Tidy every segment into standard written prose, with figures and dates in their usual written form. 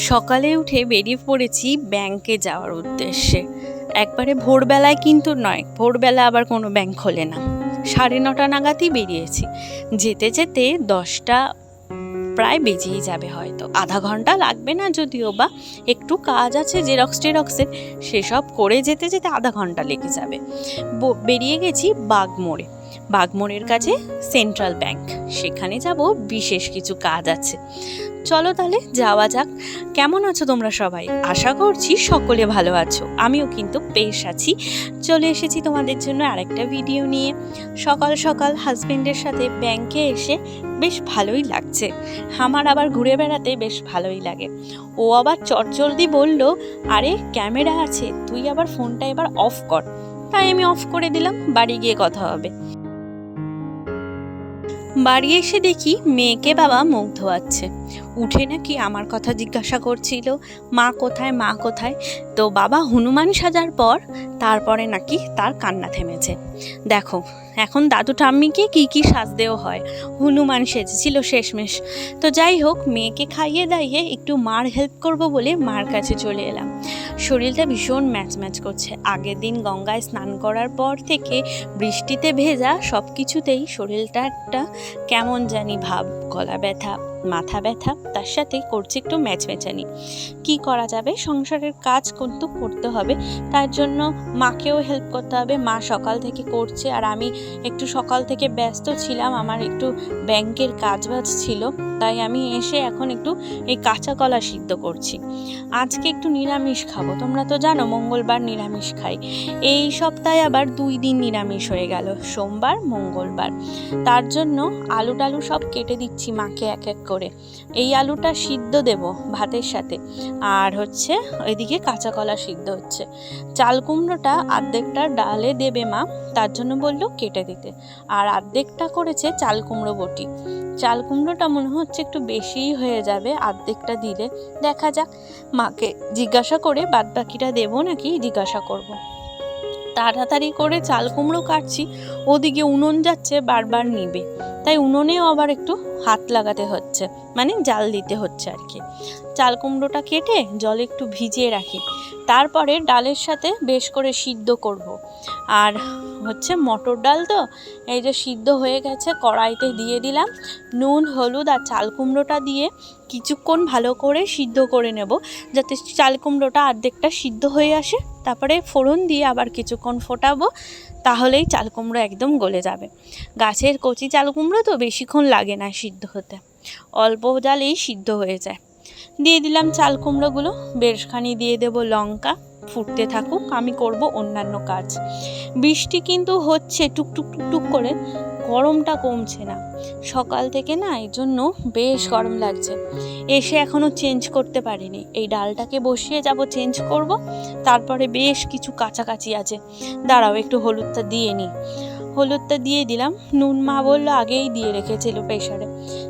সকালে উঠে বেরিয়ে পড়েছি ব্যাংকে যাওয়ার উদ্দেশ্যে। একবারে ভোরবেলায় কিন্তু নয়, ভোরবেলা আবার কোনো ব্যাংক খোলে না। 9:30 নাগাদই বেরিয়েছি। যেতে যেতে 10টা প্রায় বেজেই যাবে, হয়তো আধা ঘন্টা লাগবে না, যদিও বা একটু কাজ আছে জেরক্সের, সেসব করে যেতে যেতে আধা ঘন্টা লেগে যাবে। বেরিয়ে গেছি বাগমোড়ের কাছে সেন্ট্রাল ব্যাংক, সেখানে যাব, বিশেষ কিছু কাজ আছে। চলো তাহলে যাওয়া যাক। কেমন আছো তোমরা সবাই? আশা করছি সকলে ভালো আছো, আমিও কিন্তু বেশ আছি। চলে এসেছি তোমাদের জন্য আরেকটা ভিডিও নিয়ে। সকাল সকাল হাজবেন্ডের সাথে ব্যাংকে এসে বেশ ভালোই লাগছে। আমার আবার ঘুরে বেড়াতে বেশ ভালোই লাগে। ও আবার চটজলদি বলল, আরে ক্যামেরা আছে, তুই আবার ফোনটা এবার অফ কর। তাই আমি অফ করে দিলাম, বাড়ি গিয়ে কথা হবে। বাড়ি এসে দেখি মেয়েকে বাবা মুখ ধোয়াচ্ছে। উঠে নাকি আমার কথা জিজ্ঞাসা করছিল, মা কোথায় মা কোথায়। তো বাবা হনুমান সাজার পর তারপরে নাকি তার কান্না থেমেছে। দেখো এখন দাদু ঠাম্মিকে কি সাজতেও হয়, হনুমান সেজেছিল শেষমেশ। তো যাই হোক, মেয়েকে খাইয়ে দাইয়ে একটু মার হেল্প করব বলে মার কাছে চলে এলাম। শরীরটা ভীষণ ম্যাচ করছে। আগের দিন গঙ্গায় স্নান করার পর থেকে বৃষ্টিতে ভেজা, সব কিছুতেই শরীরটা একটা কেমন জানি ভাব, গলা ব্যথা, মাথা ব্যথা, তার সাথে করছে একটু ম্যাচমেচানি। কি করা যাবে, সংসারের কাজ কিন্তু করতে হবে, তার জন্য মাকেও হেল্প করতে হবে। মা সকাল থেকে করছে, আর আমি একটু সকাল থেকে ব্যস্ত ছিলাম, আমার একটু ব্যাংকের কাজবাজ ছিল, তাই আমি এসে এখন একটু এই কাঁচা কলা সিদ্ধ করছি। আজকে একটু নিরামিষ খাবো, তোমরা তো জানো মঙ্গলবার নিরামিষ খাই। এই সপ্তাহে আবার 2 দিন নিরামিষ হয়ে গেল, সোমবার মঙ্গলবার। তার জন্য আলু টালু সব কেটে দিচ্ছি মাকে এক এক করে। এই আলুটা সিদ্ধ দেব ভাতের সাথে, আর হচ্ছে এদিকে কাঁচা কলা সিদ্ধ হচ্ছে। চাল কুমড়োটা অর্ধেকটা ডালে দেবে মা, তার জন্য বললো কেটে দিতে, আর অর্ধেকটা করেছে চাল কুমড়ো বটি। চাল কুমড়োটা মনে হচ্ছে একটু বেশিই হয়ে যাবে অর্ধেকটা দিলে, দেখা যাক। মাকে জিজ্ঞাসা করে বাদ বাকিটা দেবো নাকি জিজ্ঞাসা করব। তাড়াতাড়ি করে চাল কুমড়ো কাটছি, ওদিকে উনুন যাচ্ছে বারবার নিবে, তাই উনুনেও আবার একটু হাত লাগাতে হচ্ছে, মানে জাল দিতে হচ্ছে আর কি। চাল কুমড়োটা কেটে জলে একটু ভিজিয়ে রাখি, তারপরে ডালের সাথে বেশ করে সিদ্ধ করব। আর হচ্ছে মটর ডাল, তো এই যে সিদ্ধ হয়ে গেছে, কড়াইতে দিয়ে দিলাম নুন হলুদ, আর চাল কুমড়োটা দিয়ে কিছুক্ষণ ভালো করে সিদ্ধ করে নেব, যাতে চাল কুমড়োটা অর্ধেকটা সিদ্ধ হয়ে আসে। তারপরে ফোড়ন দিয়ে আবার কিছুক্ষণ ফোটাবো, তাহলেই চাল কুমড়ো একদম গলে যাবে। গাছের কচি চাল কুমড়ো তো বেশিক্ষণ লাগে না সিদ্ধ হতে, অল্প জালেই সিদ্ধ হয়ে যায়। দিয়ে দিলাম চাল কুমড়োগুলো, বেশখানি দিয়ে দেবো লঙ্কা, ফুটতে থাকুক, আমি করব অন্যান্য কাজ। বৃষ্টি কিন্তু হচ্ছে টুকটুক করে, গরমটা কমছে না সকাল থেকে না, এই জন্য বেশ গরম লাগছে। এসে এখনো চেঞ্জ করতে পারিনি, এই ডালটাকে বসিয়ে যাব, চেঞ্জ করব। তারপরে বেশ কিছু কাছাকাছি আছে, দাঁড়াও একটু হলুদটা দিয়ে নিই। হলুদটা দিয়ে দিলাম, নুন মা বললো আগেই দিয়ে রেখেছিল প্রেশারে,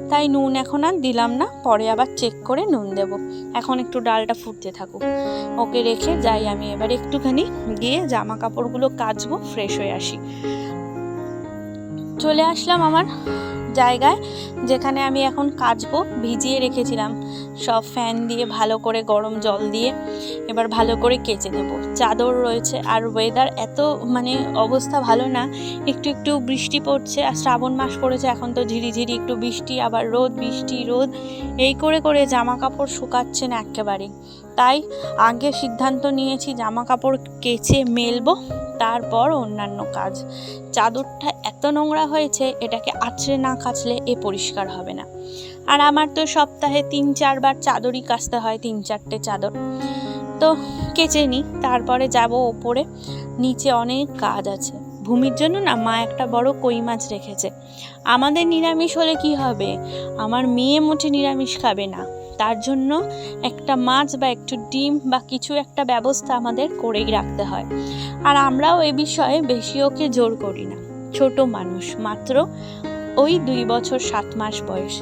তাই নুন এখন আর দিলাম না, পরে আবার চেক করে নুন দেব। এখন একটু ডালটা ফুটতে থাকুক, ওকে রেখে যাই আমি এবার একটুখানি গিয়ে জামা কাপড়গুলো কাচবো, ফ্রেশ হয়ে আসি। চলে আসলাম আমার জায়গায়, যেখানে আমি এখন কাচবো। ভিজিয়ে রেখেছিলাম সব ফ্যান দিয়ে ভালো করে, গরম জল দিয়ে, এবার ভালো করে কেচে নেব। চাদর রয়েছে, আর ওয়েদার এত মানে অবস্থা ভালো না, একটু বৃষ্টি পড়ছে, আর শ্রাবণ মাস পড়েছে, এখন তো ঝিরিঝিরি একটু বৃষ্টি, আবার রোদ, বৃষ্টি রোদ, এই করে জামা কাপড় শুকাচ্ছে না একেবারেই। তাই আগে সিদ্ধান্ত নিয়েছি জামা কাপড় কেচে মেলবো, তারপর অন্যান্য কাজ। চাদরটা এত নোংরা হয়েছে, এটাকে আঁচড়ে না কাচলে এ পরিষ্কার হবে না। আর আমার তো সপ্তাহে 3-4 বার চাদরই কাচতে হয়, 3-4টে চাদর। তো কেচে নিই, তারপরে যাব ওপরে। নিচে অনেক কাজ আছে। ভূমির জন্য না মা একটা বড় কই মাছ রেখেছে। আমাদের নিরামিষ হলে কি হবে, আমার মেয়ে মোটে নিরামিষ খাবে না, তার জন্য একটা মাছ বা একটু ডিম বা কিছু একটা ব্যবস্থা আমাদের করেই রাখতে হয়। আর আমরাও এ বিষয়ে বেশি ওকে জোর করি না, ছোট মানুষ, মাত্র ওই 2 বছর 7 মাস বয়স।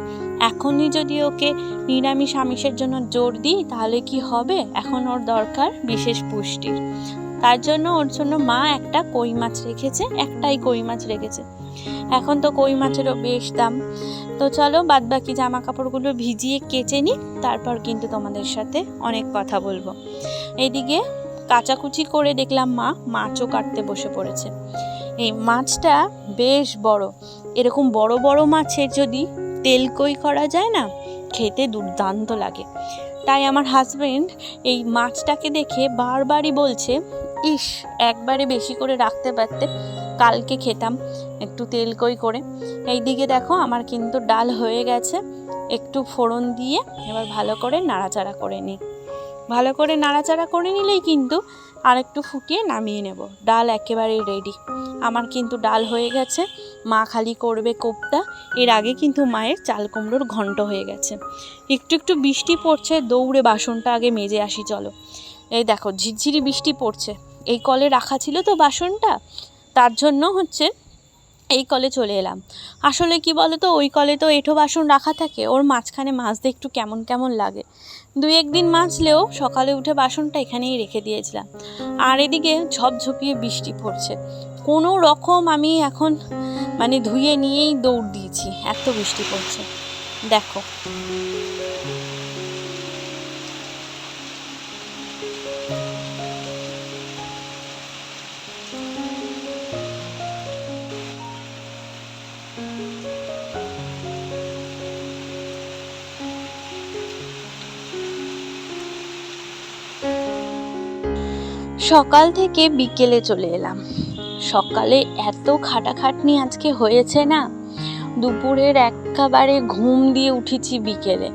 এখনই যদি ওকে নিরামিষ আমিষের জন্য জোর দিই, তাহলে কি হবে, এখন ওর দরকার বিশেষ পুষ্টির। তার জন্য ওর জন্য মা একটা কই মাছ রেখেছে, একটাই কই মাছ রেখেছে। এখন তো কই মাছেরও বেশ দাম। তো চলো বাদবাকি জামা কাপড়গুলো ভিজিয়ে কেচে নিই, তারপর কিন্তু তোমাদের সাথে অনেক কথা বলবো। এইদিকে কাচাকুচি করে দেখলাম মা মাছও কাটতে বসে পড়েছে। এই মাছটা বেশ বড়, এরকম বড় বড় মাছের যদি তেল কই করা যায় না, খেতে দুর্দান্ত লাগে। তাই আমার হাজবেন্ড এই মাছটাকে দেখে বারবারই বলছে, ইস একবারে বেশি করে রাখতে পারতে, কালকে খেতাম একটু তেল কই করে। এইদিকে দেখো আমার কিন্তু ডাল হয়ে গেছে, একটু ফোড়ন দিয়ে এবার ভালো করে নাড়াচাড়া করে নিই। ভালো করে নাড়াচাড়া করে নিলেই কিন্তু আর একটু ফুটিয়ে নামিয়ে নেব। ডাল একেবারে রেডি। আমার কিন্তু ডাল হয়ে গেছে, মা খালি করবে কোপ্তা। এর আগে কিন্তু মায়ের চাল কুমড়োর ঘন্ট হয়ে গেছে। একটু একটু বৃষ্টি পড়ছে, দৌড়ে বাসনটা আগে মেজে আসি চলো। এই দেখো ঝিরঝিরি বৃষ্টি পড়ছে, এই কলে রাখা ছিল তো বাসনটা, তার জন্য হচ্ছে এই কলে চলে এলাম। আসলে কি বলো তো, ওই কলে তো এঁঠো বাসন রাখা থাকে, ওর মাঝখানে মাজতে একটু কেমন কেমন লাগে। 2-1 দিন মাজলেও সকালে উঠে বাসনটা এখানেই রেখে দিয়েছিলাম। আর এদিকে ঝপঝপিয়ে বৃষ্টি পড়ছে, কোনো রকম আমি এখন ধুয়ে নিয়েই দৌড় দিয়েছি, এত বৃষ্টি পড়ছে দেখো। সকাল থেকে বিকেলে চলে এলাম। সকালে এত খাটাখাটনি আজকে হয়েছে না, দুপুরের একেবারে ঘুম দিয়ে উঠেছি বিকেলে।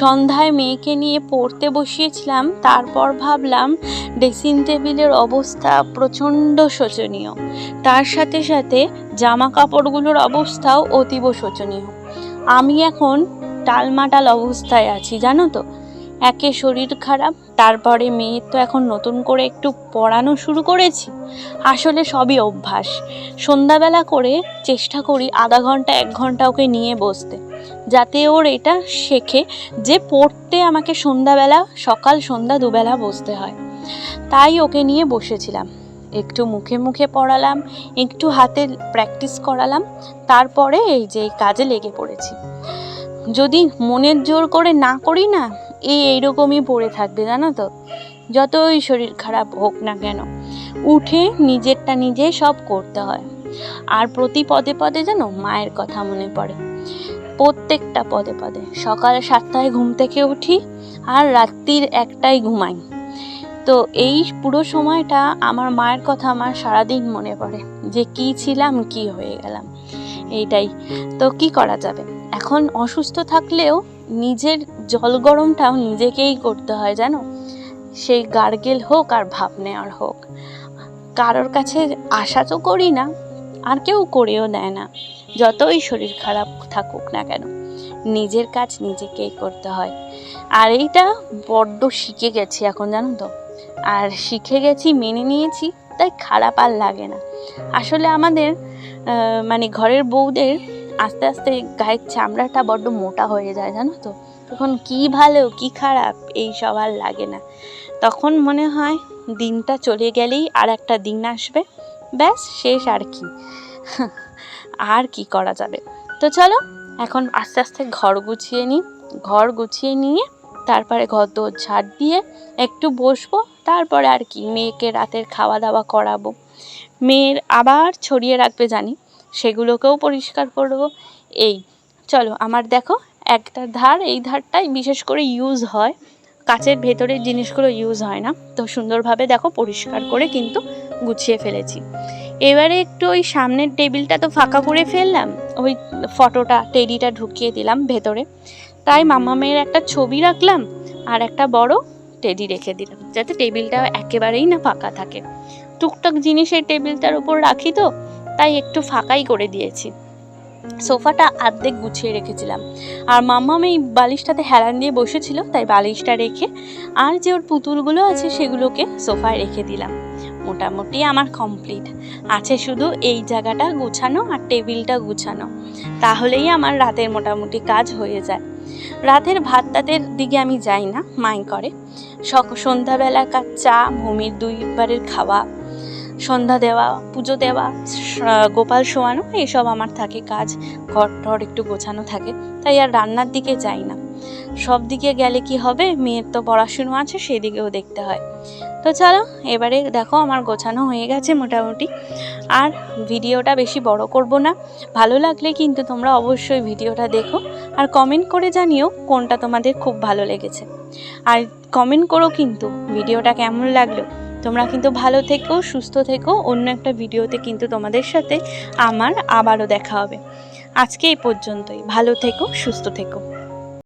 সন্ধ্যায় মেয়েকে নিয়ে পড়তে বসিয়েছিলাম, তারপর ভাবলাম ড্রেসিং টেবিলের অবস্থা প্রচণ্ড শোচনীয়, তার সাথে সাথে জামা কাপড়গুলোর অবস্থাও অতীব শোচনীয়। আমি এখন টালমাটাল অবস্থায় আছি জানো তো। একে শরীর খারাপ, তারপরে মেয়ের তো এখন নতুন করে একটু পড়ানো শুরু করেছি। আসলে সবই অভ্যাস। সন্ধ্যাবেলা করে চেষ্টা করি আধা ঘন্টা 1 ঘন্টা ওকে নিয়ে বসতে, যাতে ওর এটা শেখে যে পড়তে আমাকে সন্ধ্যাবেলা, সকাল সন্ধ্যা দুবেলা বসতে হয়। তাই ওকে নিয়ে বসেছিলাম, একটু মুখে মুখে পড়ালাম, একটু হাতে প্র্যাকটিস করালাম, তারপরে এই যে কাজে লেগে পড়েছি। যদি মনের জোর করে না করি না, এইরকমই পড়ে থাকবে জানো তো। যতই শরীর খারাপ হোক না কেন, উঠে নিজেরটা নিজে সব করতে হয়। আর প্রতি পদে পদে যেন মায়ের কথা মনে পড়ে, প্রত্যেকটা পদে পদে। সকাল 7টায় ঘুম থেকে উঠি আর রাত্রির 1টায় ঘুমাই। তো এই পুরো সময়টা আমার মায়ের কথা আমার সারাদিন মনে পড়ে, যে কি ছিলাম কি হয়ে গেলাম। এইটাই তো, কি করা যাবে। এখন অসুস্থ থাকলেও নিজের জল গরমটাও নিজেকেই করতে হয় জানো। সেই গার্গেল হোক আর ভাপ নেওয়ার হোক, কারোর কাছে আশা তো করি না, আর কেউ করেও দেয় না। যতই শরীর খারাপ থাকুক না কেন, নিজের কাজ নিজেকেই করতে হয়। আর এইটা বড্ড শিখে গেছি এখন জানো তো। আর শিখে গেছি, মেনে নিয়েছি, তাই খারাপ আর লাগে না। আসলে আমাদের ঘরের বউদের আস্তে আস্তে গায়ের চামড়াটা বড্ড মোটা হয়ে যায় জানো তো। তখন কি ভালো কি খারাপ এই সব আর লাগে না। তখন মনে হয় দিনটা চলে গেলেই আর একটা দিন আসবে, ব্যাস শেষ। আর কি করা যাবে। তো চলো এখন আস্তে আস্তে ঘর গুছিয়ে নিই। ঘর গুছিয়ে নিয়ে তারপরে ঘর দোর ঝাড় দিয়ে একটু বসবো, তারপরে আর কি মেয়েকে রাতের খাওয়া দাওয়া করাবো। মেয়ের আবার ছড়িয়ে রাখবে জানি, সেগুলোকেও পরিষ্কার করবো। এই চলো, আমার দেখো একটা ধার, এই ধারটাই বিশেষ করে ইউজ হয়, কাচের ভেতরের জিনিসগুলো ইউজ হয় না। তো সুন্দরভাবে দেখো পরিষ্কার করে কিন্তু গুছিয়ে ফেলেছি। এবারে একটু ওই সামনের টেবিলটা তো ফাঁকা করে ফেললাম, ওই ফটোটা টেডিটা ঢুকিয়ে দিলাম ভেতরে। তাই মাম্মা মেয়ের একটা ছবি রাখলাম আর একটা বড় টেডি রেখে দিলাম, যাতে টেবিলটা একেবারেই না ফাঁকা থাকে। টুকটাক জিনিস এই টেবিলটার উপর রাখি তো, তাই একটু ফাঁকাই করে দিয়েছি। সোফাটা অর্ধেক গুছিয়ে রেখেছিলাম, আর মাম্মাম এই বালিশটাতে হেলান দিয়ে বসেছিল, তাই বালিশটা রেখে আর যে ওর পুতুলগুলো আছে সেগুলোকে সোফায় রেখে দিলাম। মোটামুটি আমার কমপ্লিট আছে, শুধু এই জায়গাটা গুছানো আর টেবিলটা গুছানো, তাহলেই আমার রাতের মোটামুটি কাজ হয়ে যায়। রাতের ভাত টাতের দিকে আমি যাই না, মাই করে। সন্ধ্যাবেলাকার চা, ভূমির 2 বারের খাওয়া, সন্ধ্যা দেওয়া, পুজো দেওয়া, গোপাল শোয়ানো, এসব আমার থাকে কাজ। ঘর টর একটু গোছানো থাকে, তাই আর রান্নার দিকে যাই না। সব দিকে গেলে কি হবে, মেয়ের তো পড়াশুনো আছে, সেদিকেও দেখতে হয়। তো চলো, এবারে দেখো আমার গোছানো হয়ে গেছে মোটামুটি। আর ভিডিওটা বেশি বড় করব না। ভালো লাগলে কিন্তু তোমরা অবশ্যই ভিডিওটা দেখো, আর কমেন্ট করে জানিও কোনটা তোমাদের খুব ভালো লেগেছে। আর কমেন্ট করো কিন্তু ভিডিওটা কেমন লাগলো। তোমরা কিন্তু ভালো থেকো, সুস্থ থেকো। অন্য একটা ভিডিওতে কিন্তু তোমাদের সাথে আমার আবারও দেখা হবে। আজকে এই পর্যন্তই। ভালো থেকো, সুস্থ থেকো।